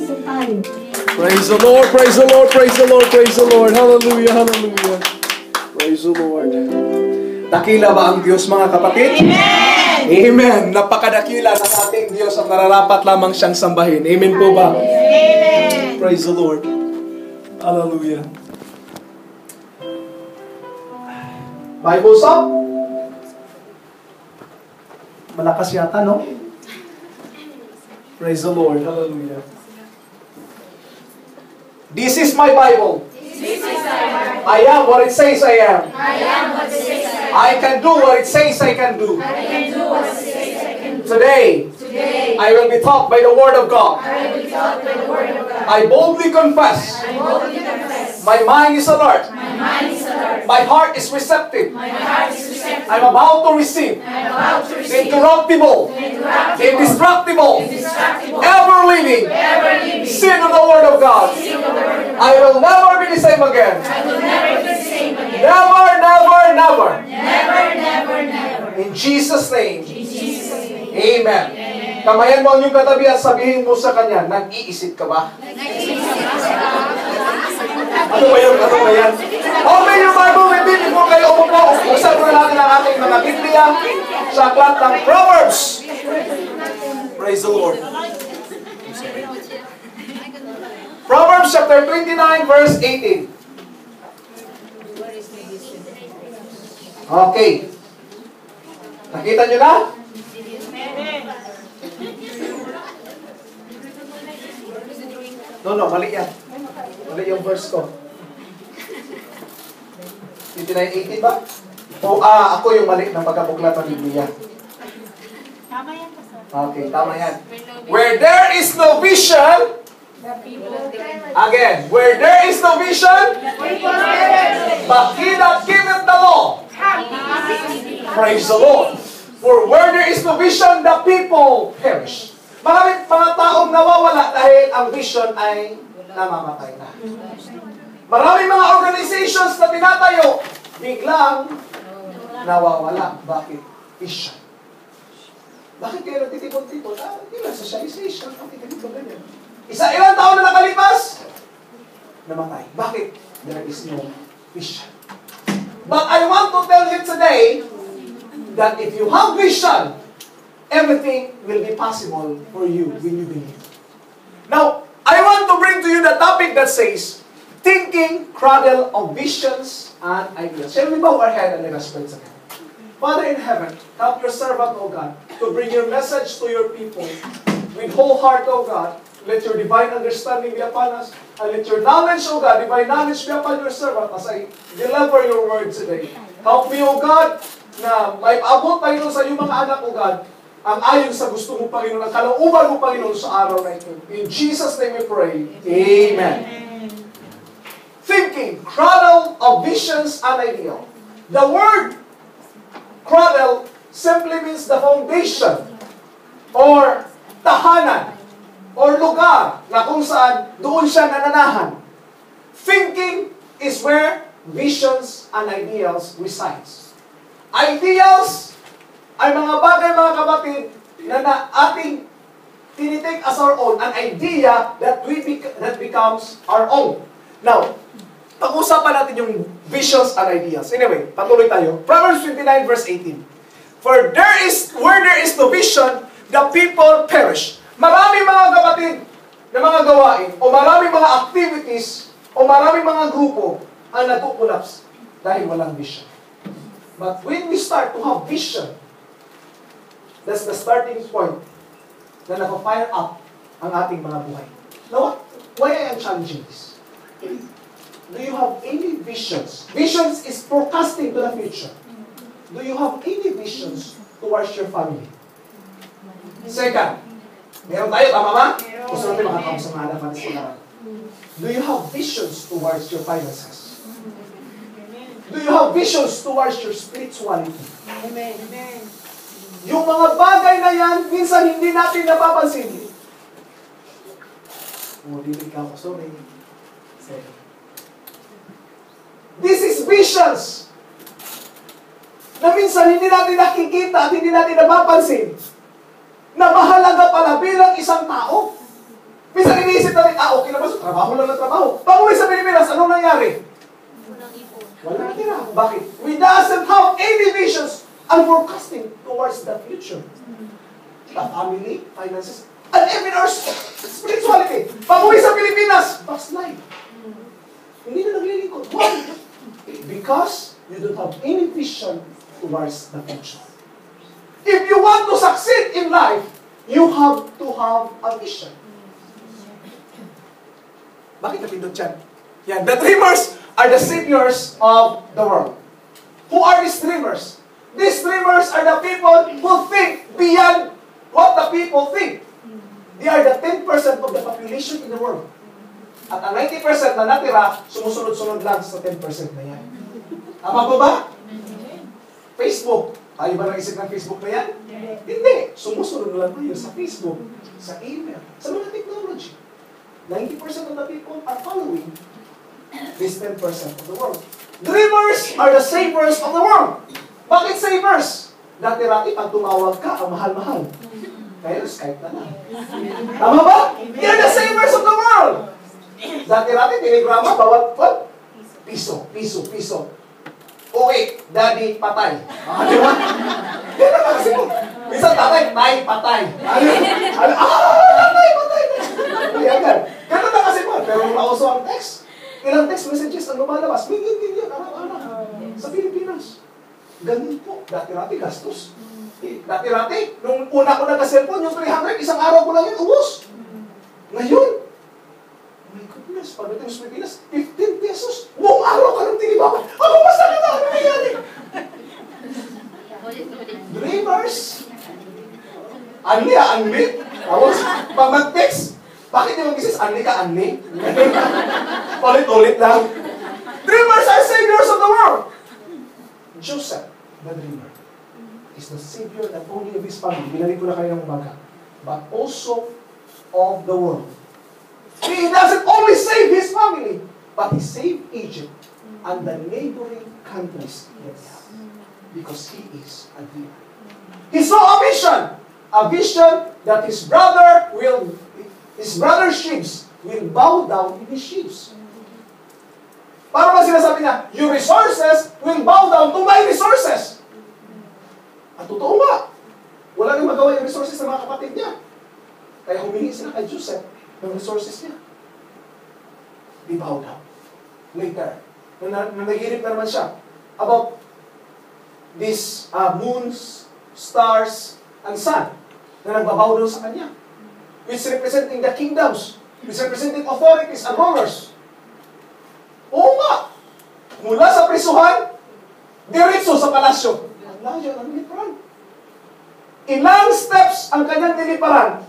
po tayo. Praise the Lord, praise the Lord, praise the Lord, praise the Lord. Hallelujah, hallelujah. Praise the Lord. Dakila ba ang Diyos, mga kapatid? Amen! Amen. Napakadakila ng ating Diyos ang nararapat lamang siyang sambahin. Amen po ba? Amen! Praise the Lord. Hallelujah. Bible's up. Malakas yata, no? Praise the Lord. Hallelujah. This is my Bible. This is our I am what it says I am. I am what it says I am. I can do what it says I can do. I can do what it says I can do. Today, I will be taught by the Word of God. I will be taught by the Word of God. I boldly confess. I boldly confess. My mind is alert. My mind is alert. My heart is receptive. My heart is receptive. I'm about to receive I am about to receive incorruptible, indestructible, ever living seed of the Word of God. I will never be the same again. I will never be the same again. Never, never, never. Never, never, never. In Jesus' name. In Jesus' name. Amen. Kamayan mo ang iyong katabi at sabihin mo sa kanya, nag-iisip ka ba? Ano ba yun? Ano ba yan? Open your Bible with me before kayo umupo. Buksan mo natin ang ating mga Biblia sa aklat ng Proverbs. Praise the Lord. Proverbs chapter 29 verse 18. Okay. Nakita nyo na? No, mali yan. Mali yung verse ko. 29:18 ba? O, ako yung mali ng pagkabuklat ng Biblia. Tama yan po, sir. Okay, tama yan. Where there is no vision, again, where there is no vision, but he that giveth the law. Praise the Lord. For where there is no vision, the people perish. Maraming mga taong nawawala dahil ang vision ay namamatay na. Maraming mga organizations na tinatayo, biglang nawawala. Bakit? Vision. Bakit kayo nagtitipon-tipon? Hindi lang socialization. Bakit ganito ganyan? Ilang taon na nakalipas? Namatay. Bakit? There is no vision. But I want to tell you today that if you have vision, everything will be possible for you when you believe. Now, I want to bring to you the topic that says, Thinking Cradle of Visions and Ideas. Shall we bow our head and let us pray together? Father in heaven, help your servant, O God, to bring your message to your people with whole heart, O God. Let your divine understanding be upon us, and let your knowledge, O God, divine knowledge be upon your servant as I deliver your word today. Help me, O God, na may paabot, Panginoon, sa iyong mga anak, O God, ang ayon sa gusto mo, Panginoon, ang kalooban mo, Panginoon, sa araw na ito. In Jesus' name we pray. Amen. Thinking, cradle of visions and ideal. The word cradle simply means the foundation or tahanan or lugar na kung saan doon siya nananahan. Thinking is where visions and ideals resides. Ideals ay mga bagay, mga kapatid, na ating tinitake as our own, an idea that becomes our own. Now, pag-usapan natin yung visions and ideas. Anyway, patuloy tayo. Proverbs 29 verse 18. For where there is no vision, the people perish. Maraming mga kapatid na mga gawain, o maraming mga activities, o maraming mga grupo ang nagkukulaps dahil walang vision. But when we start to have vision, that's the starting point na naka-fire up ang ating mga buhay. Now, why I am challenging this? Do you have any visions? Visions is forecasting to the future. Do you have any visions towards your family? Second, meron tayo, tama ba? Gusto natin makatawag sa mga anak natin sa lahat. Do you have visions towards your finances? Do you have visions towards your spirituality? Amen. Yung mga bagay na yan, minsan hindi natin napapansin. Dilig ka ako, sorry. This is visions na minsan hindi natin nakikita at hindi natin napapansin na mahalaga pala bilang isang tao. Minsan iniisip na gusto, trabaho lang ng trabaho. Pag-uwi sa Pilipinas, anong nangyari? Unang ipon. Wala tira. Bakit? We doesn't have any visions and forecasting towards the future. The family, finances, and even our spirituality. Pag-uwi sa Pilipinas, backslide. Hindi na naglilingkod. Why? Because you don't have any vision towards the future. If you want to succeed in life, you have to have a vision. Bakit napindot yan? Yan. The dreamers are the saviors of the world. Who are these dreamers? These dreamers are the people who think beyond what the people think. They are the 10% of the population in the world. At ang 90% na natira, sumusunod-sunod lang sa 10% na yan. Tama po ba? Facebook. Tayo ba naisip ng Facebook na yan? Hindi. Sumusunod lang tayo sa Facebook, sa email, sa mga technology. 90% of the people are following this 10% of the world. Dreamers are the savers of the world. Bakit savers? Dati-rati, pag tumawag ka, ang mahal-mahal. Kaya Skype na lang. Tama ba? You're the savers of the world. Dati-rati, telegrama, bawat what? Piso. Okay, daddy, patay. Di ba? Yan na kasi po. Minsan tatay, tay, patay. Tay, patay. Yan yan. Ganun na kasi po. Pero nung nauso ang text, ilang text messages ang lumalabas, million yan, araw-araw. Sa Pilipinas. Ganun po. Dati-rati, gastos. Dati-rati, nung una ko nagka-cellphone, yung 300, isang araw ko lang yun, ubos. Ngayon, oh my goodness, pagdating sa Pilipinas, 15 pesos, buong araw ka ng tinibakan. Ano ba sa kita? Ano nangyari? Dreamers. Anli. Tapos, pag mag-text, bakit di mag-isis? Anli ka, Anli? Ulit-ulit lang. Dreamers are saviors of the world. Joseph, the dreamer, is the savior not only of his family, binalik ko na kayo ng umaga, but also of the world. He doesn't only save his family, but he saved Egypt and the neighboring countries. Yes. Because he is a dreamer. He saw a vision that his brother's sheaves will bow down in his sheaves. Para ba sinasabi niya, your resources will bow down to my resources. At totoo nga, wala nang magawa yung resources ng mga kapatid niya. Kaya humingi sila kay Joseph ng resources niya. They bow down. Later, nanaginip na naman siya about these moons, stars, and sun na nagbabow down sa kanya. Which representing the kingdoms, which representing authorities and rulers. Oo nga! Mula sa prisuhan, diretso sa palasyo. Layo ang niliparan. Ilang steps ang kanyang niliparan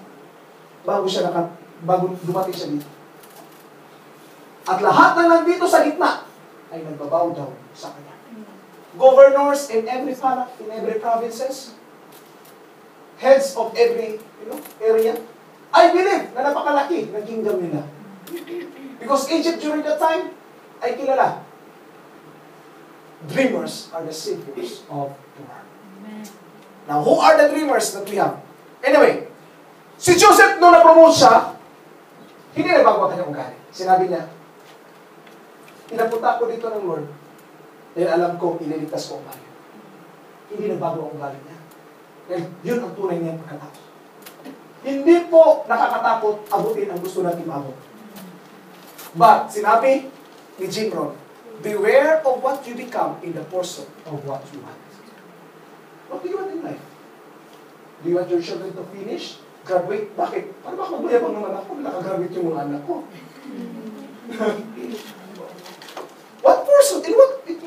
bago dumating siya dito. At lahat na nandito sa gitna ay nagbabow down sa kanya. Governors in every provinces, heads of every area, I believe na napakalaki ng kingdom nila. Because Egypt during that time ay kilala. Dreamers are the saviors of the world. Now, who are the dreamers that we have? Anyway, si Joseph, nung na-promote siya, hindi nagbago ang kanyang ugali. Sinabi niya, pinapunta ko dito ng Lord, dahil alam ko, ililigtas ko ang ugali. Hindi nagbago ang ugali niya. Dahil yun ang tunay niyang pagkatakot. Hindi po nakakatakot abutin ang gusto natin maabot. But, sinabi ni Jim Rohn, beware of what you become in the pursuit of what you want. What do you want in life? Do you want your children to finish? Graduate? Bakit? Para baka magmayabang naman ako, nakagraduate yung mga anak ko. What pursuit? In what way?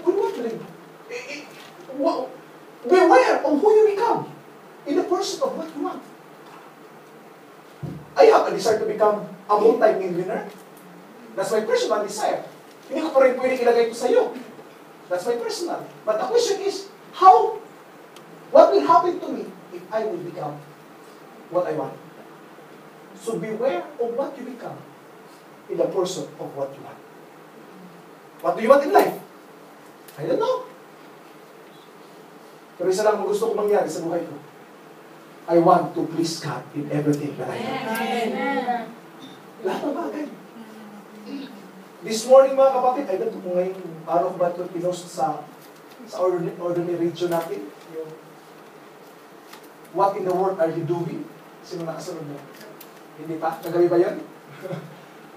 Beware of who you become in the pursuit of what you want. I have a desire to become a multi-millionaire. That's my personal desire. Hindi ko pa rin pwede ilagay ito sa iyo. That's my personal. But the question is, what will happen to me if I will become what I want? So beware of what you become in the pursuit of what you want. What do you want in life? I don't know. Pero isa lang ang gusto ko mangyari sa buhay ko. I want to please God in everything that I do. Amen. Lahat ng bagay. This morning mga kapatid, ay ganito mo ngayon, araw ba ito pinost sa ordinary radio natin? Yung, what in the world are you doing? Sino nakasunod mo? Hindi pa? Kagabi ba yan?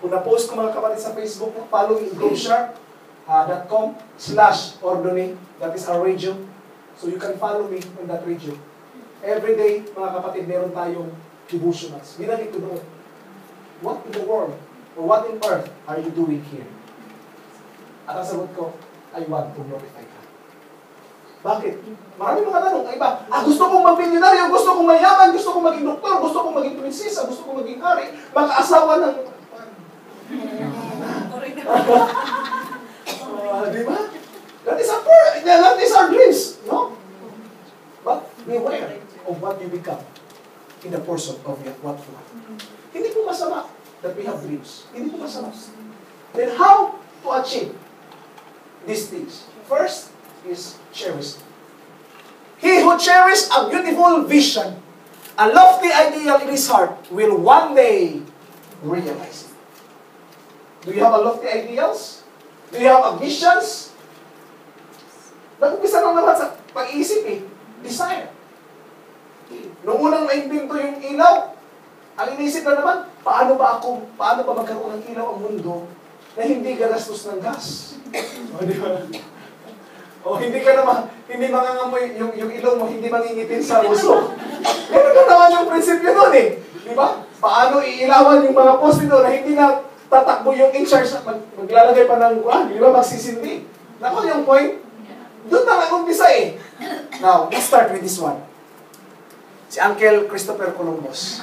Kung na-post ko mga kapatid sa Facebook, follow gosharp.com/ordone. That is our radio. So you can follow me on that radio. Every day, mga kapatid, meron tayong devotionals. Ginamit ko doon. What in the world or what in earth are you doing here? At ang sagot ko, I want to glorify God. Bakit? Maraming mga tanong. Ay ba? Gusto kong mag-milyonaryo, gusto kong mayaman, gusto kong maging doktor, gusto kong maging prinsesa, gusto kong maging hari, makaasawa ng... Di ba? That is our dreams. No? But beware of what you become in the person of what you are. Hindi po masama that we have dreams. Hindi po masama. Then how to achieve these things? First is cherish. He who cherishes a beautiful vision, a lofty ideal in his heart, will one day realize it. Do you have a lofty ideals? Do you have ambitions? Nag-umpisa lang naman sa pag-iisip Desire. Nung unang naimbento yung ilaw, ang inisip na naman, paano ba magkaroon ng ilaw ang mundo na hindi gagastos ng gas? O, di ba? O, hindi mangangamoy yung ilaw mo, hindi mangingitin sa uso. Meron na naman yung prinsipyo doon Di ba? Paano iilawan yung mga poste doon na hindi na tatakbo yung in-charge, maglalagay pa ng, di ba, magsisindi. Nako yung point, doon na nag-umpisa Now, let's start with this one. Si Uncle Christopher Columbus.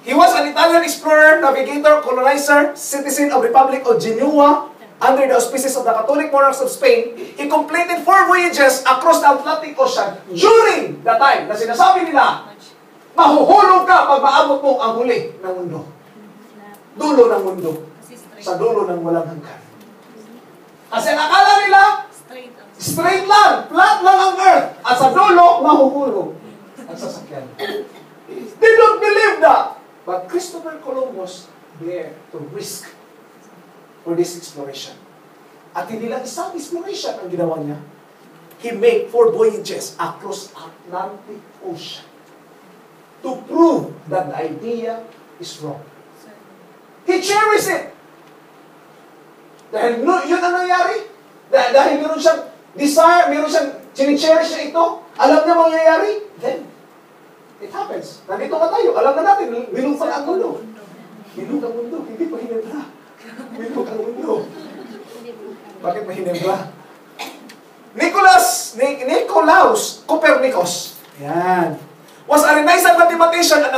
He was an Italian explorer, navigator, colonizer, citizen of Republic of Genoa, under the auspices of the Catholic monarchs of Spain. He completed 4 voyages across the Atlantic Ocean during the time na sinasabi nila, mahuhulog ka pag maabot mo ang huli ng mundo. Dulo ng mundo. Sa dulo ng walang hanggan. Kasi nakala nila, straight lang, flat lang ang earth. At sa dulo, mahuhulog ang sasakyan. They don't believe that. But Christopher Columbus dared to risk for this exploration. At hindi lang isang exploration ang ginawa niya. He made 4 voyages across Atlantic Ocean to prove that the idea is wrong. He cherished it. Dahil yun ang nangyari. Dahil meron siyang desire, meron siyang chinicherish niya ito, alam niya mangyayari, then it happens. Nandito ka tayo, alam na natin, bilog pa ang mundo. Bilog ang mundo, hindi pa hinebra. Bilog ang mundo. Bakit mahinebra? Nicolaus Copernicus, yan, was a Renaissance mathematician and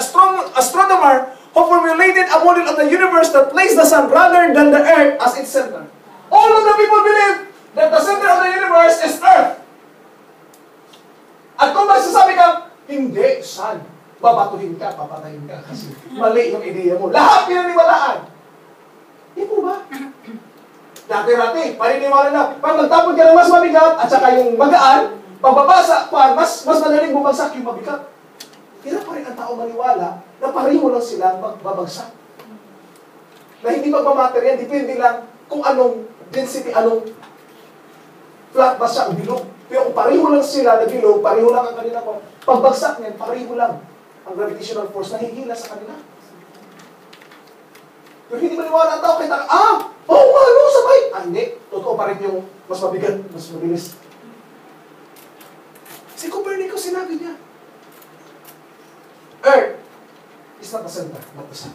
astronomer who formulated a model of the universe that placed the sun rather than the earth as its center. All of the people believe that the center of the universe is earth. At kung magsasabi ka, hindi, sun, babatuhin ka, papatayin ka, kasi mali yung ideya mo. Lahat pinaniwalaan. Di po ba? Dati-dati, paniniwala na, pag magtapon ka ng mas mabigat, at saka yung magaan, pagbabasa, mas madaling bumagsak yung mabigat. Hirap pa rin ang tao maniwala na pareho lang silang magbabagsak. Na hindi magmamaterya, depende lang kung anong density, anong flat ba siya o bilog. Pero kung pareho lang sila na bilog, pareho lang ang kanila ko. Pagbagsak niyan, pareho lang ang gravitational force na hihila sa kanila. Pero hindi maniwala ang tao, kahit sabay. Hindi. Totoo pa rin yung mas mabigat, mas mabilis. Si Copernicus sinabi niya, Earth is not the center, not the sun.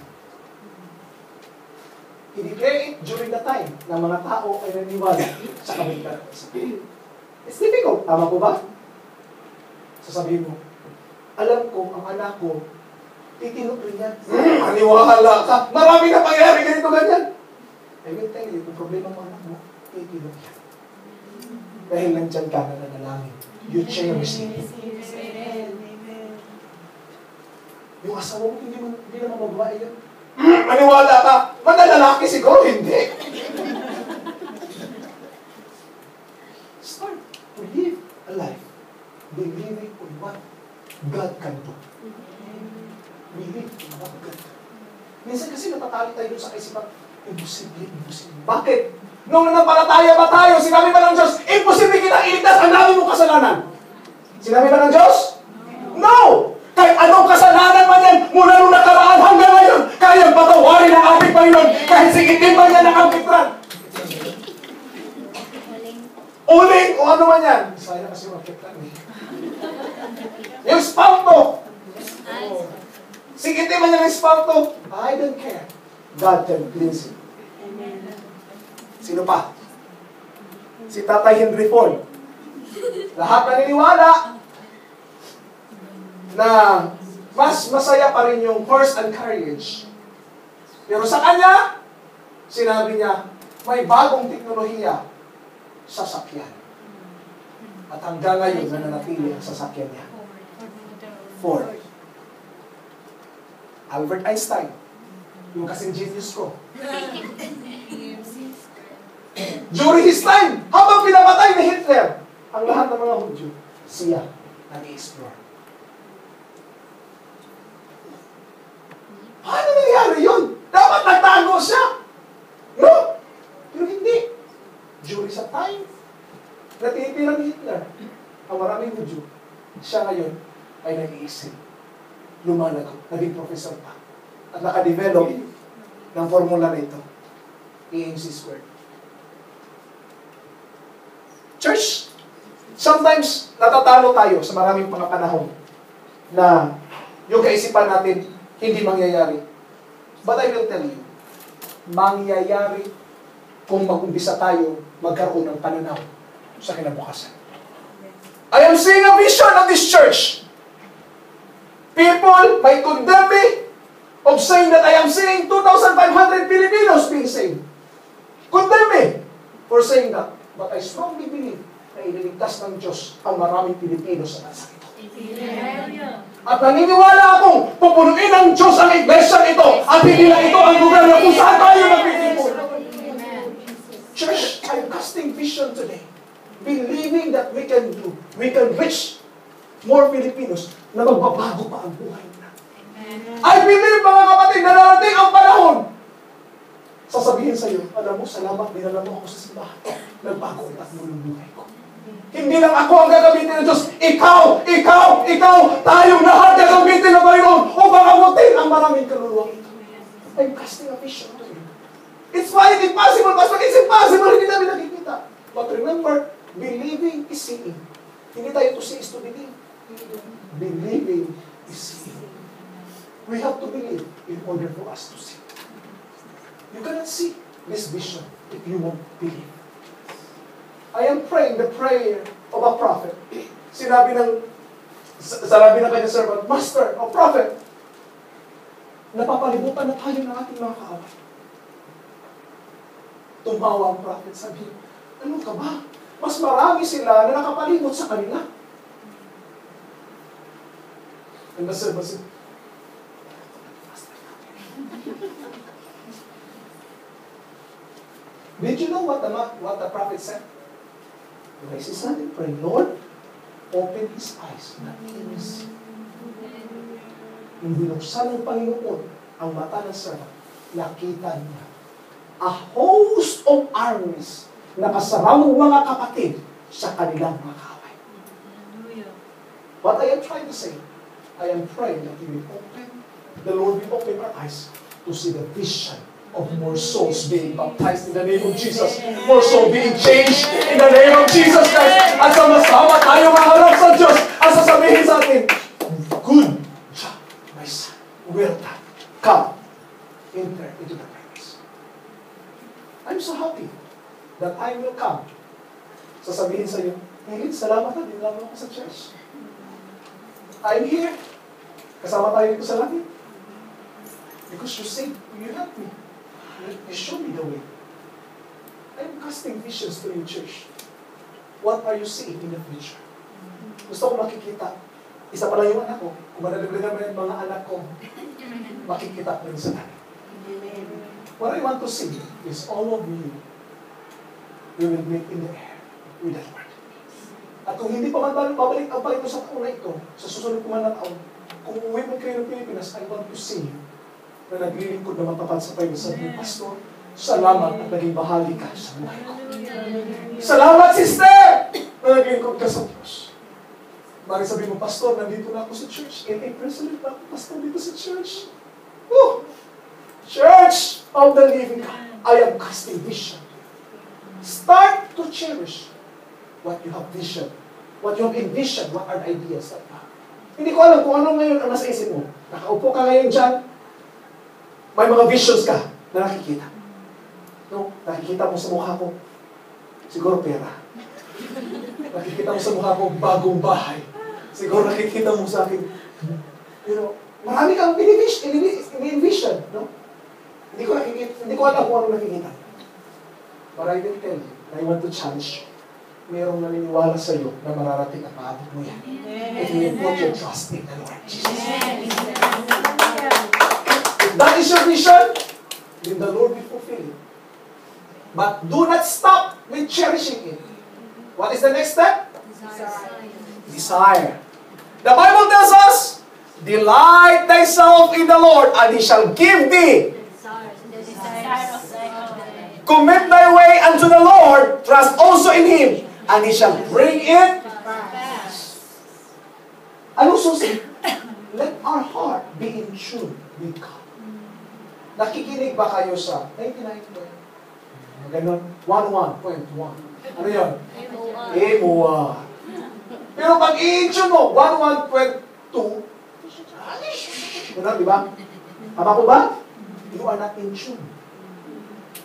He declared it during the time na mga tao ay naniwala sa kabilang. It's difficult. Tama po ba? Sasabihin mo, alam ko, ang anak ko, titinok rin yan. Maniwala ka. Marami na pangyayari ganito ganyan. I will tell you, kung problema mo anak mo, titinok yan. Dahil nandyan ka na nanalangin. You cherish it. Yung asawa mo, hindi naman magbae yan. Maniwala ka. Manalalaki siguro, hindi. Start to live a life believing on what God can do. Believe in what God can do. Minsan kasi natatali tayo dun sa kaisipan, imposible. Bakit? Nung nanampalataya ba tayo, sinabi ba ng Diyos, imposible kita iligtas, ang dami mong kasalanan. Sinabi ba ng Diyos? No! Kahit anong kasalanan man yan, mula nung nakaraan hanggang ngayon, kayang patawarin ng ating Panginoon, kahit sigitin man yan ang angkitran. Uling o ano man yan. Saya kasi yung angkitran eh. Yung spalto. Sigitin man yan yung spalto. I don't care. God can cleanse it. Sino pa? Si Tatay Henry Ford. Lahat naniniwala na mas masaya pa rin yung horse and carriage. Pero sa kanya, sinabi niya, may bagong teknolohiya, sasakyan. At hanggang ngayon, nananatili ang sasakyan niya. Ford. Albert Einstein. Yung kasing genius ko. During his time, habang pinapatay ni Hitler, ang lahat ng mga Hudyo, siya nag-i-explore. Paano nangyari yun? Dapat nagtago siya. No? Pero hindi. During sa time na tinitira ni Hitler, ang maraming Hudyo, siya ngayon ay nag-iisip. Lumalago, naging professor pa. At nakadevelop ng formula na ito. EMC squared. Church, sometimes natatalo tayo sa maraming mga panahon na yung kaisipan natin hindi mangyayari. But I will tell you, mangyayari kung mag-umpisa tayo magkaroon ng pananaw sa kinabukasan. I am seeing a vision of this church. People might condemn me of saying that I am seeing 2,500 Filipinos being saved. Condemn me for saying that. But I strongly believe na ililigtas ng Diyos ang maraming Pilipino sa bansa ito. At naniniwala akong pupunuin ng Diyos ang iglesia ito at hindi na ito ang lugar na kung saan tayo nagtitipon. Church, I'm casting vision today, believing that we can reach more Filipinos na magbabago pa ang buhay nila. I believe, mga kapatid, na narating ang panahon. Sasabihin sa iyo, alam mo, salamat, dinala mo ako sa simbahan. Nagbago ang tatmulong buhay ko. Hindi lang ako ang gagamitin ng Diyos. Ikaw, tayong lahat gagamitin ng Panginoon upang abutin ang maraming kaluluwang ito. I'm casting a vision to you. It's why it's impossible, Pastor. It's impossible. Hindi namin nakikita. But remember, believing is seeing. Hindi tayo to see is to believe. Believing is seeing. We have to believe in order for us to see. You cannot see this vision if you won't believe. I am praying the prayer of a prophet. Sinabi ng kanyang servant, Master or prophet, napapalibutan na tayo ng ating mga kaaway. Tumawa ang prophet, sabi, ano ka ba? Mas marami sila na nakapalibot sa kanila. And the servant said, did you know what the prophet said? Raise his hand and pray, Lord, open his eyes na he will see. Nung binuksan ng Panginoon ang mata ng servant, nakita niya a host of armies na kasaramang mga kapatid sa kanilang mga kaaway. What I am trying to say, I am praying that the Lord will open our eyes to see the vision of more souls being baptized in the name of Jesus. More souls being changed in the name of Jesus Christ. At sama-sama tayo maharap sa Diyos at sasabihin sa atin, good job, my son. Well done. Come. Enter into the presence. I'm so happy that I will come. Sasabihin sa iyo, Hilid, salamat na din lang ako sa church. I'm here. Kasama tayo dito sa langit. Because you saved, you helped me. You show me the way. I'm casting visions for you, church. What are you seeing in the future? Gusto ko makikita. Isa pa lang yung anak ko. Kung madalaglagan mo yung mga anak ko, makikita ko rin sa langit. What I want to see is all of you, we will meet in the air with the Lord. At kung hindi pa man babalik ang Panginoon sa taon na ito, sa susunod ko man na taon, kung uwi mo kayo ng Pilipinas, I want to see you na naglilingkod na matapat sa payo. Sabi niyo, Pastor, salamat at naging bahagi ka sa buhay ko. Salamat, sister, na naglilingkod ka sa Diyos. Mari sabihin mo, Pastor, nandito na ako sa church. President na ako, Pastor, dito sa church. Church of the living God, I am casting vision. Start to cherish what you have vision. What you have envisioned, what are the ideas that you have. Hindi ko alam kung ano ngayon ang nasa isip mo. Nakaupo ka ngayon dyan, may mga visions ka na nakikita. No? Nakikita mo sa mukha ko, siguro pera. Nakikita mo sa mukha ko, bagong bahay. Siguro nakikita mo sa akin, marami kang in-envision, no? Hindi ko alam kung ano nakikita. But I will tell you, I want to challenge you. Mayroong naniniwala sa iyo na mararating at maabot mo yan. If you put your trust in the Lord Jesus. If that is your vision, then the Lord will fulfill it. But do not stop with cherishing it. What is the next step? Desire. The Bible tells us, delight thyself in the Lord, and He shall give thee. Commit thy way unto the Lord, trust also in Him, and He shall bring it fast. Ano susi? Let our heart be in tune with God. Nakikinig ba kayo sa 99.1? Ganon, 11.1. Ano yun? MOA. Pero pag i-tune mo, 11.2, ganun, di ba? Tama ko ba? You are not in tune.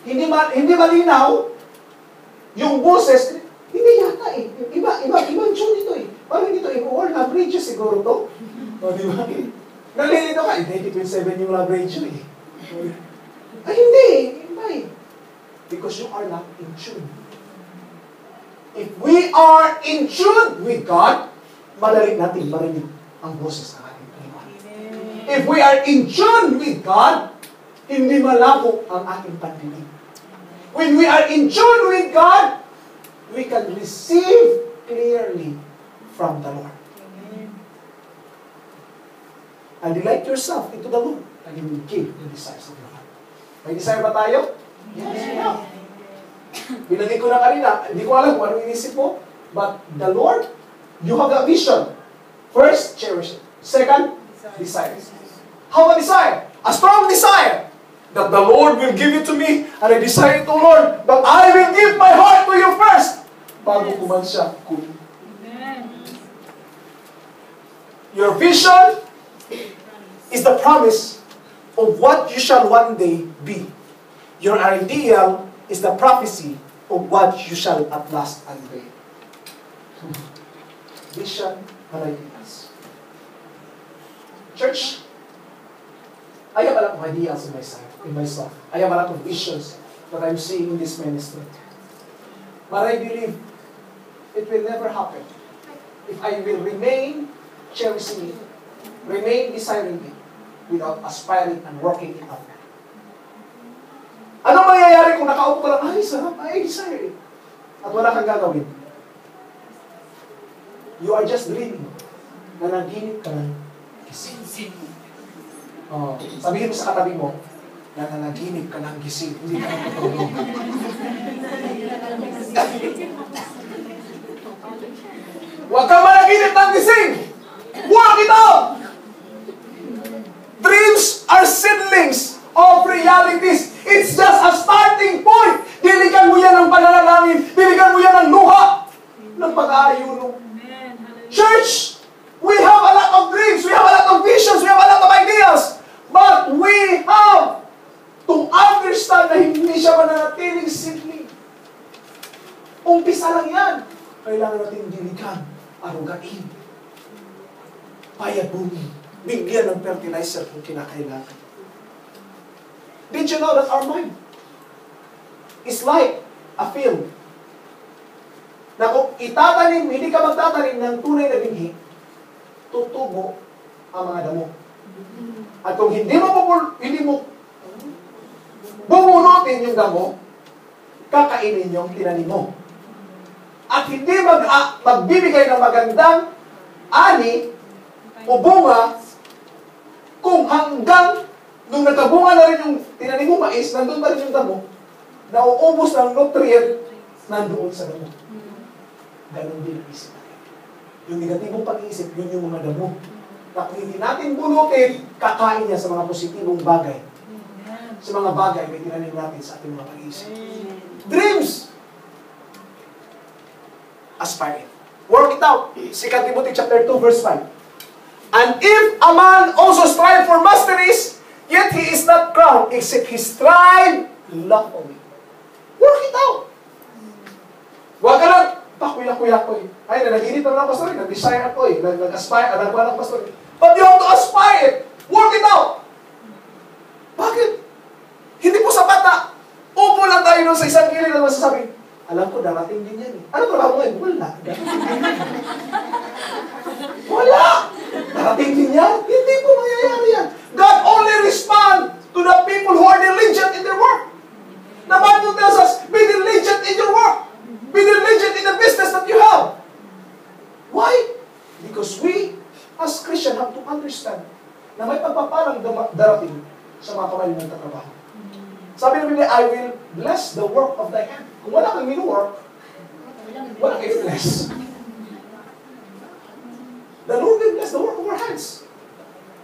Hindi malinaw yung boses, hindi yata eh. Ibang tune ito eh. Parang dito, all love radio siguro to. O, di ba? Nalilito ka, 90.7 yung love radio eh. Ay, hindi. Iba eh. Because you are not in tune. If we are in tune with God, madali natin marinig ang boses ng ating Panginoon. If we are in tune with God, hindi malabo ang ating pandinig. When we are in tune with God, we can receive clearly from the Lord. And delight yourself into the Lord, and He will give the desires of your heart. May desire ba tayo? Yes. Yeah. Binanggit ko na kanina, hindi ko alam kung anong inisip mo, but the Lord, you have a vision. First, cherish it. Second, desire. How a desire? A strong desire that the Lord will give it to me, and I desire it, O Lord, but I will give my heart to you first. Bago kuman siya kunin. Your vision is the promise of what you shall one day be. Your ideal is the prophecy of what you shall at last unveil. Vision and ideals. Church, I have a lot of ideas in myself. I have a lot of visions that I'm seeing in this ministry. But I believe it will never happen if I will remain cherishing it, remain desiring it, without aspiring and working it out. Ano mangyayari kung nakaupo ka lang, ay, sarap, I desire it, at wala kang gagawin? You are just dreaming. Nanaginip ka lang. Gising. Sabihin mo sa katabi mo, nananaginip ka ng gising, hindi ka nakatulog. Huwag kang managinip ng gising! Work it out! Dreams are seedlings of realities. It's just a starting point. Diligan mo yan ng pananalangin. Diligan mo yan ng luha ng pag-aayuno. Church, we have a lot of dreams. We have a lot of visions. We have a lot of ideas. But we have to understand na hindi siya mananatiling simple. Umpisa lang yan. Kailangan natin diligan, arugain, payabunin, bigyan ng fertilizer kung kinakailangan. Did you know that our mind is like a field? Na kung itatanim, hindi ka magtatanim ng tunay na binhi, tutubo ang mga damo. At kung hindi mo bumunutin yung damo, kakainin yung tinanim mo. At hindi magbibigay ng magandang ani o bunga kung hanggang Nung nagkabunga na rin yung tinanim mo mais, nandun pa rin yung damo, nauubos ng nutrient, nandoon sa damo. Ganon din ang isip natin. Yung negatibong pag-iisip, yun yung mga damo. Na kung hindi natin bunutin, kakain niya sa mga positibong bagay. Sa mga bagay, may tinanim natin sa ating mga pag-iisip. Dreams! Aspire it. Work it out. 2 Timothy chapter 2, verse 5. And if a man also strive for masteries, yet he is not crowned, except he strive lawfully. Work it out. Huwag ka lang, pakuya-kuya ko eh. Ay, nanaginit naman ako, pastor. Nag-desire ako eh. Nag-aspire, nagkuhan ako, pastor. But you have to aspire it. Work it out. Bakit? Hindi po sapat na upo lang tayo nun sa isang kilid na masasabi, alam ko, darating din yan eh. Ano trabaho mo eh? Wala. Wala! Darating din yan. Hindi po mangyayari yan. God only respond to the people who are diligent in their work. The Bible tells us, be diligent in your work. Be diligent in the business that you have. Why? Because we, as Christians, have to understand na may pagpapalang darating sa mga kamay ng tatrabaho. Sabi ng Biblia, I will bless the work of thy hand. Kung wala kang minuwork, wala kang bless. The Lord will bless the work of our hands.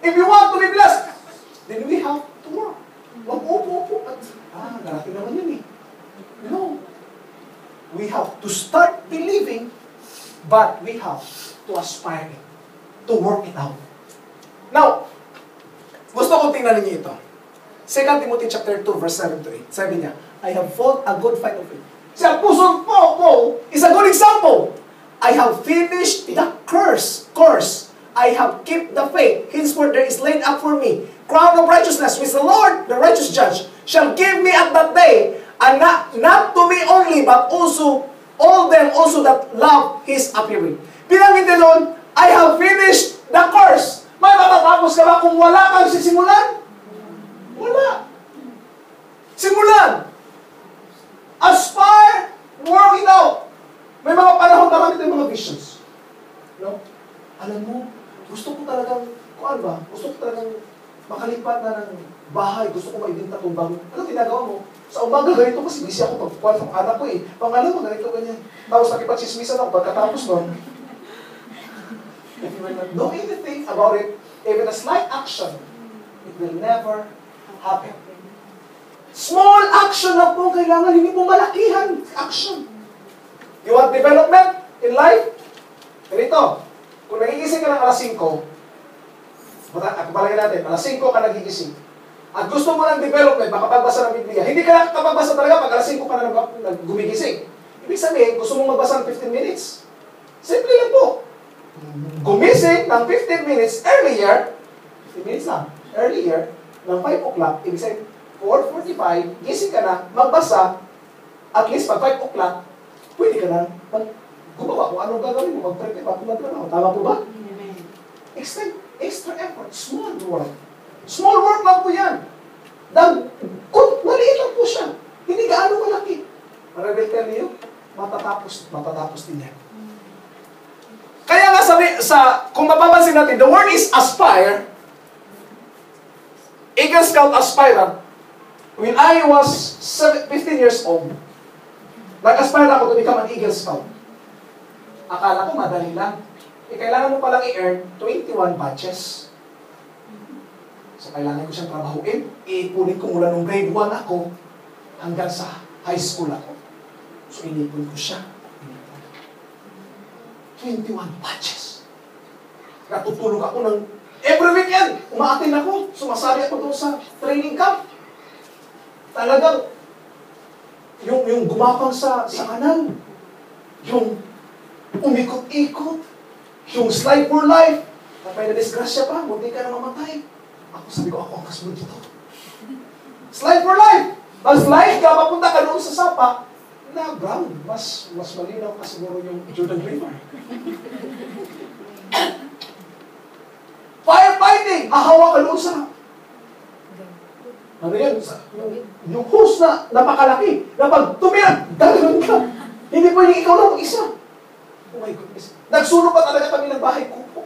If you want to be blessed, then we have to work. Huwag upo at, darating naman yun eh. No. We have to start believing, but we have to aspire it, to work it out. Now, gusto kong tingnan niyo ito. 2 Timothy chapter 2, verse 7 to 8. Sabi niya, I have fought a good fight of faith. Si Apostle Paul is a good example. I have finished the course. I have kept the faith. Henceforth there is laid up for me crown of righteousness, which the Lord, the righteous judge, shall give me at that day, and not to me only, but also all them also that love His appearing. Pinangit nun, I have finished the course. May matatapos ka ba kung wala kang sisimulan? Wala. Simulan. Aspire, work it out. May mga panahon marami tayong mga visions. No? Alam mo, gusto ko talagang, gusto ko talagang makalipat na ng bahay. Gusto ko maibinta kong bago. Ano ginagawa mo? Sa umaga ganito kasi busy ako pagkukuha sa anak ko eh. Pangalawa, ganito ganyan. Tapos nakipag-chismisan ako pagkatapos nun. If you will not know anything about it, even a slight action, it will never happen. Small action na po kailangan, hindi po malakihan action. You want development in life? Ganito, kung nagigising ka ng alas 5, palagay natin, alas 5 ka nagigising, at gusto mo ng development, makapagbasa ng Biblia, hindi ka nakapagbasa talaga pag alas 5 ka na gumigising. Ibig sabihin, gusto mong magbasa ng 15 minutes. Simple lang po. Gumising ng 15 minutes earlier, 15 minutes lang, earlier, ng 5 o'clock, ibig sabihin, 4:45, gising ka na, magbasa, at least pag 5 o'clock, pwede ka na gumawa kung anong gagawin mo, mag-prepare pa kung magtrabaho. Tama po ba? Extra effort, small work. Small work lang po yan. Maliit lang po siya. Hindi gaano malaki. But I will tell you, matatapos din yan. Kaya nga kung mapapansin natin, the word is aspire. Eagle Scout aspirant. When I was 15 years old, nag-aspire ako to become an Eagle Scout. Akala ko madali lang. Kailangan mo palang i-earn 21 badges. So, kailangan ko siyang trabahuin. Iipunin ko mula nung grade 1 ako hanggang sa high school ako. So, inipon ko siya. 21 badges. Natutulog ako ng every weekend. Umaatin ako. Sumasali ako doon sa training camp. Talagang, yung gumapang sa kanal, yung umikot-ikot, yung slide for life, at may na-disgrasya pa, munti ka na mamatay. Ako sabi ko, ako ang kasunod dito. Slide for life! Mag-slide ka, papunta ka doon sa sapa, na brown. Mas malinaw ka siguro yung Jordan River. Firefighting! Hahawa ka doon sa ano yan? Yung hose na napakalaki, na pag tumilag, gagawin ka. Hindi pwedeng ikaw lang mag-isa. Oh my goodness. Nagsunog pa talaga kami ng bahay ko po.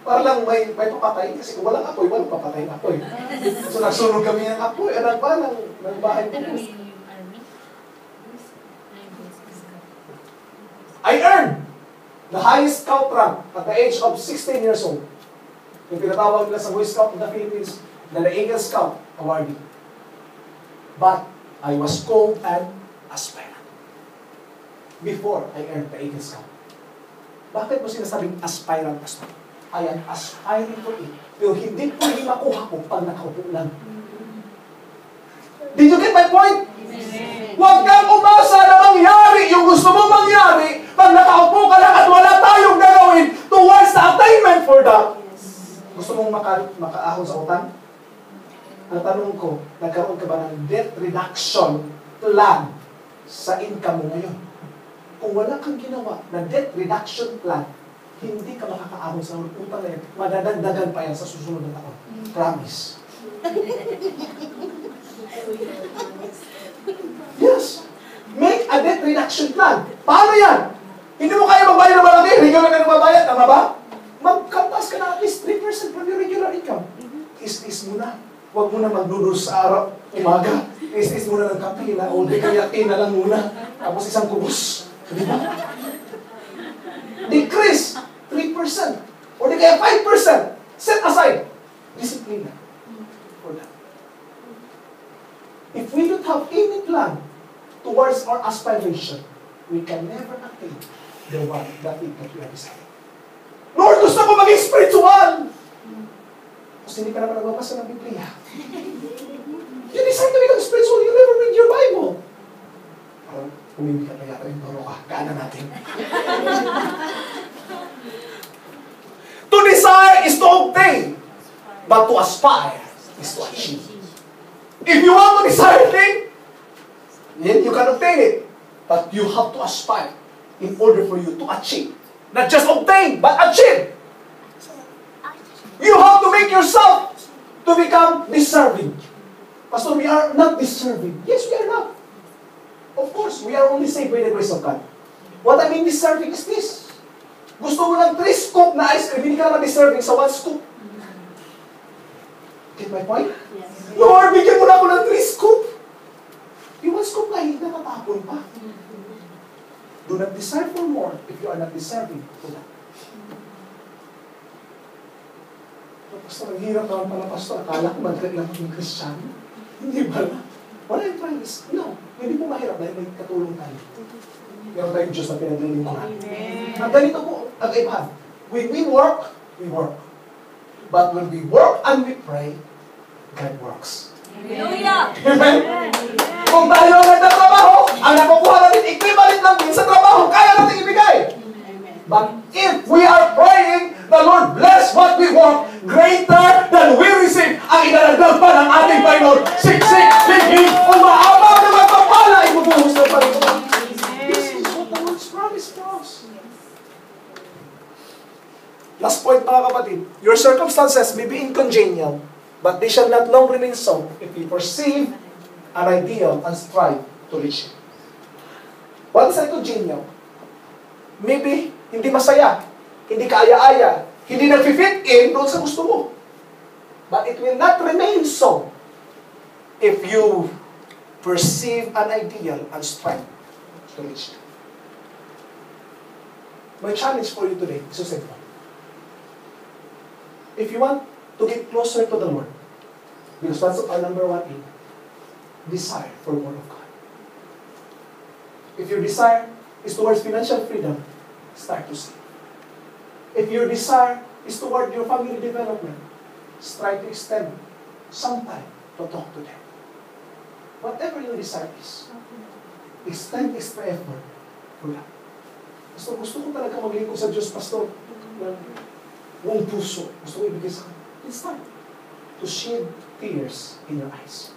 Para lang may papatay. Kasi kung walang apoy, walang papatay ng apoy. So nagsunog kami ng apoy. Anak ba ng bahay ko? I earned the highest scout rank at the age of 16 years old. Yung tinatawag nila sa Boy Scout of the Philippines na the Eagle Scout awardee. But I was called an aspirant before I earned the Eagle Scout. Bakit mo sinasabing aspirant, Pastor? I am aspiring to it. Pero hindi ko rin makuha ko pag nakaupo lang. Did you get my point? Huwag kang umasa na mangyari yung gusto mo mangyari pag nakaupo ka lang at wala tayong gagawin towards the attainment for that. Gusto mong makaahon sa utang? Ang tanong ko, nagkaroon ka ba ng debt reduction plan sa income mo ngayon? Kung wala kang ginawa na debt reduction plan, hindi ka makakaahon sa utang na yan. Madadagdagan pa yan sa susunod na taon. Promise. Yes. Make a debt reduction plan. Paano yan? Hindi mo kaya magbayad na malaki. Regular ka na mabayad. Tama ba? Magkatas ka na at least 3% from your regular income. Is-is mo na. Huwag mo na magdudul sa araw, umaga. Is-is mo na ng kape na. O di kaya na lang muna. Tapos isang kubos. Di ba? Decrease 3%. O di kaya 5%. Set aside. Discipline for that. If we don't have any plan towards our aspiration, we can never attain the one that we have decided. Lord, gusto ko maging spiritual! Kasi hindi ka naman nagbabasa ng Biblia. You decide to become spiritual, you never read your Bible. Parang umibig ka na yata yung toro ka. Kaanan natin. To desire is to obtain, but to aspire is to achieve. If you want to desire a thing, then you can obtain it. But you have to aspire in order for you to achieve. Not just obtain, but achieve. You have to make yourself to become deserving. Pastor, we are not deserving. Yes, we are not. Of course, we are only saved by the grace of God. What I mean deserving is this. Gusto mo ng 3 scoop na ice cream, hindi ka naman deserving sa 1 scoop. Get my point? Yes. Lord, bigyan mo na ako ng 3 scoop. Yung 1 scoop na hindi na matapon pa. Do not desire for more if you are not deserving for that. Pastor, ang hirap naman pala, Pastor. Akala ko mag-grade lang ng Kristiyano. Hindi ba na? What I'm trying is, no, hindi po mahirap dahil may katulong tayo. Meron tayong Diyos na pinaglilingkuran. Ang ganito po, ang ibahan. When we work, we work. But when we work and we pray, God works. Hallelujah! Amen? Kung tayo ang nagtatrabaho, ang nakukuha natin, equivalent lang din sa trabaho, kaya natin ibigay. But if we are praying, the Lord bless what we want greater than we receive. Ang inalagdag pa ng ating Panginoon, siksik, biging, umaabaw na magpapala, ibubuhos ng Panginoon. This is what the Lord's promise to us. Last point, mga kapatid. Your circumstances may be incongenial, but they shall not long remain so if you perceive an ideal and strive to reach it. What is incongenial? Maybe hindi masaya, hindi kaaya-aya, hindi nag-fit in doon sa gusto mo. But it will not remain so if you perceive an ideal and strive to reach it. My challenge for you today is so simple. If you want to get closer to the Lord, because that's our number 1 aim, desire for more of God. If your desire is towards financial freedom, start to save. If your desire is toward your family development, try to extend some time to talk to them. Whatever your desire is, extend extra effort for that. Pastor, gusto ko talaga maglingkod sa Diyos, Pastor. Buong puso. Gusto ko ibigay sa kanya. It's time to shed tears in your eyes.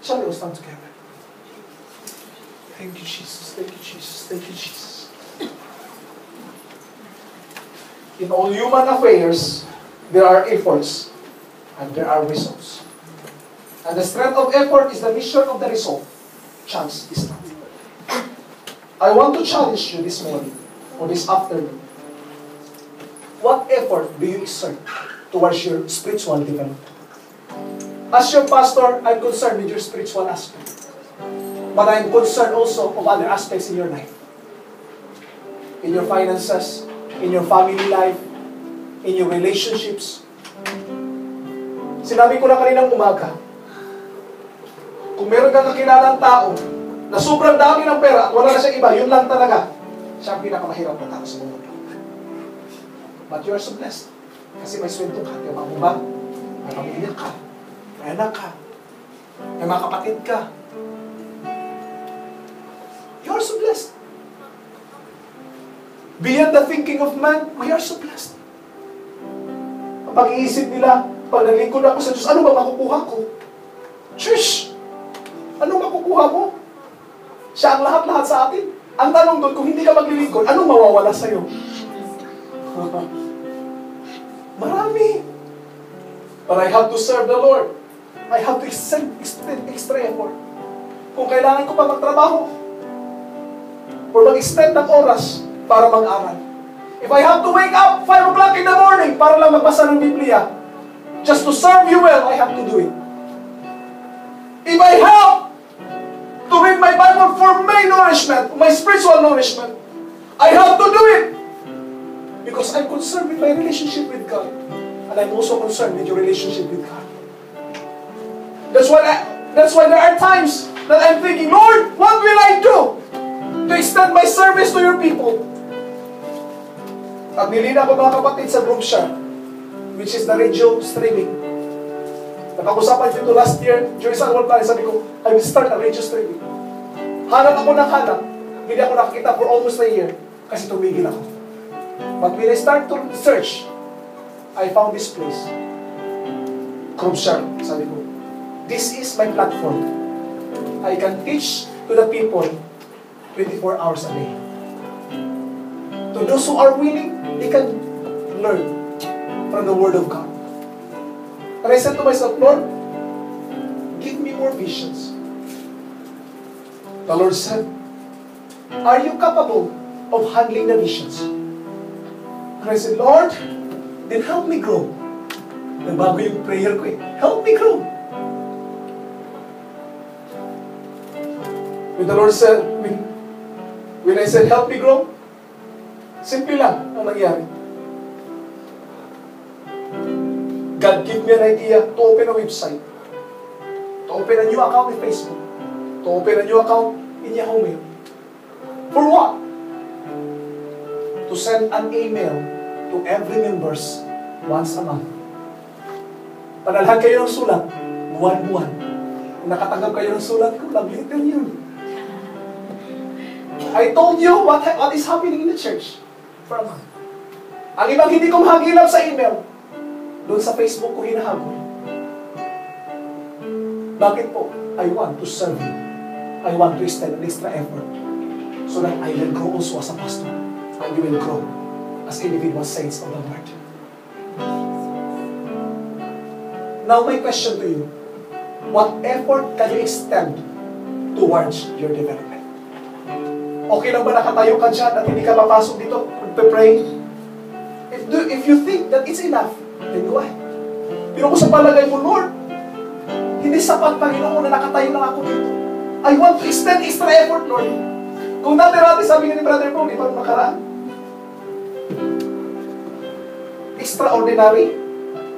Shall we stand together? Thank you, Jesus. Thank you, Jesus. Thank you, Jesus. In all human affairs, there are efforts and there are results. And the strength of effort is the mission of the result. Chance is not. I want to challenge you this morning or this afternoon. What effort do you exert towards your spiritual development? As your pastor, I'm concerned with your spiritual aspect. But I'm concerned also of other aspects in your life. In your finances, in your family life, in your relationships. Sinabi ko na kaninang umaga, kung meron kang kakilalang tao na sobrang dami ng pera at wala na siyang iba, yun lang talaga, siya ang pinakamahirap na tao sa mundo. But you are so blessed. Kasi may sweldo ka, may mga ba? May pamilya ka, may anak ka, may mga kapatid ka. You are so blessed. Beyond the thinking of man, we are so blessed. Ang pag-iisip nila, pag naglingkod ako sa Diyos, ano ba makukuha ko? Shush! Ano makukuha mo? Siya ang lahat-lahat sa atin. Ang tanong doon, kung hindi ka maglilingkod, anong mawawala sa'yo? Marami. But I have to serve the Lord. I have to extend extra effort. Kung kailangan ko pa magtrabaho, or mag-extend ng oras para mag-aral. If I have to wake up 5 o'clock in the morning para lang magbasa ng Biblia, just to serve you well, I have to do it. If I have to read my Bible for my nourishment, my spiritual nourishment, I have to do it. Because I'm concerned with my relationship with God. And I'm also concerned with your relationship with God. That's why there are times that I'm thinking, Lord, what will I do to extend my service to your people? At nilina ko mga kapatid sa group siya, which is the radio streaming. Napag-usapan dito last year, during San Juan Planet, sabi ko, I will start a radio streaming. Hanap ako ng hanap. Hindi ako nakakita for almost a year kasi tumigil ako. But when I start to search, I found this place. Krubshark, sabi ko, this is my platform. I can teach to the people 24 hours a day. To those who are willing, they can learn from the Word of God. And I said to myself, Lord, give me more visions. The Lord said, are you capable of handling the visions? And I said, Lord, then help me grow. Nagbago yung prayer ko eh. Help me grow. When the Lord said, when I said, help me grow, simple lang ang nangyari. God gave me an idea to open a website, to open a new account in Facebook, to open a new account in Yahoo Mail. For what? To send an email to every members once a month. Padalhan kayo ng sulat, buwan-buwan. Kung nakatanggap kayo ng sulat ko, love letter yun. I told you what is happening in the church for a month. Ang ibang hindi ko mahagilap sa email, doon sa Facebook ko hinahabol. Bakit po? I want to serve you. I want to extend an extra effort so that I will grow also as a pastor and you will grow as individual saints of the Lord. Now my question to you, what effort can you extend towards your development? Okay lang ba nakatayo ka dyan at hindi ka papasok dito pray? If you think that it's enough, then go ahead. Pero kung sa palagay mo, Lord, hindi sapat, Panginoon, na nakatayo lang ako dito. I want to extend extra effort, Lord. Kung dati-rati, sabi nga ni Brother Paul, di ba makaraan? Extraordinary.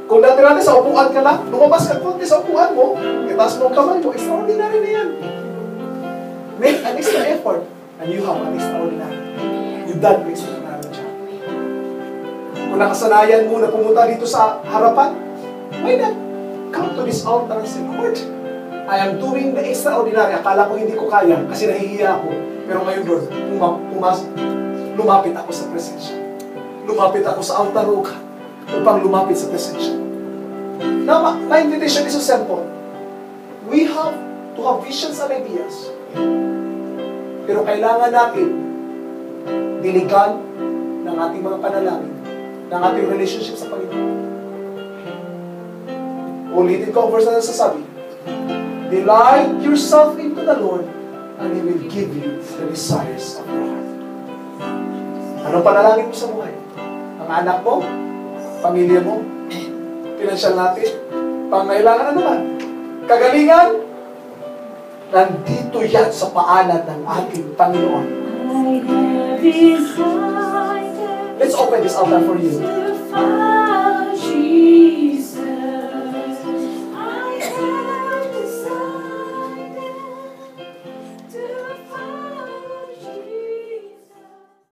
Kung dati-rati sa upuan ka lang, lumabas ka konti sa upuan mo, itaas mo ang kamay mo, extraordinary na yan. Make an extra effort, and you have an extraordinary. You've done an extraordinary job. Kung nakasanayan mo na pumunta dito sa harapan, why not come to this altar and say, Lord, I am doing the extraordinary. Akala ko hindi ko kaya kasi nahihiya ako. Pero ngayon, Lord, lumapit ako sa presensya. Lumapit ako sa altar upang lumapit sa presensya. Now, my invitation is so simple. We have to have visions and ideas. Pero kailangan natin diligan ng ating mga panalangin, ng ating relationship sa Panginoon. Ulitin ko ang verse na nasasabi, delight yourself into the Lord and He will give you the desires of your heart. Anong panalangin mo sa buhay? Ang Pang-anak mo, pamilya mo, pinansyal natin, pangailangan na naman. Kagalingan, nandito yan sa paanan ng ating Panginoon. Let's open this altar for you.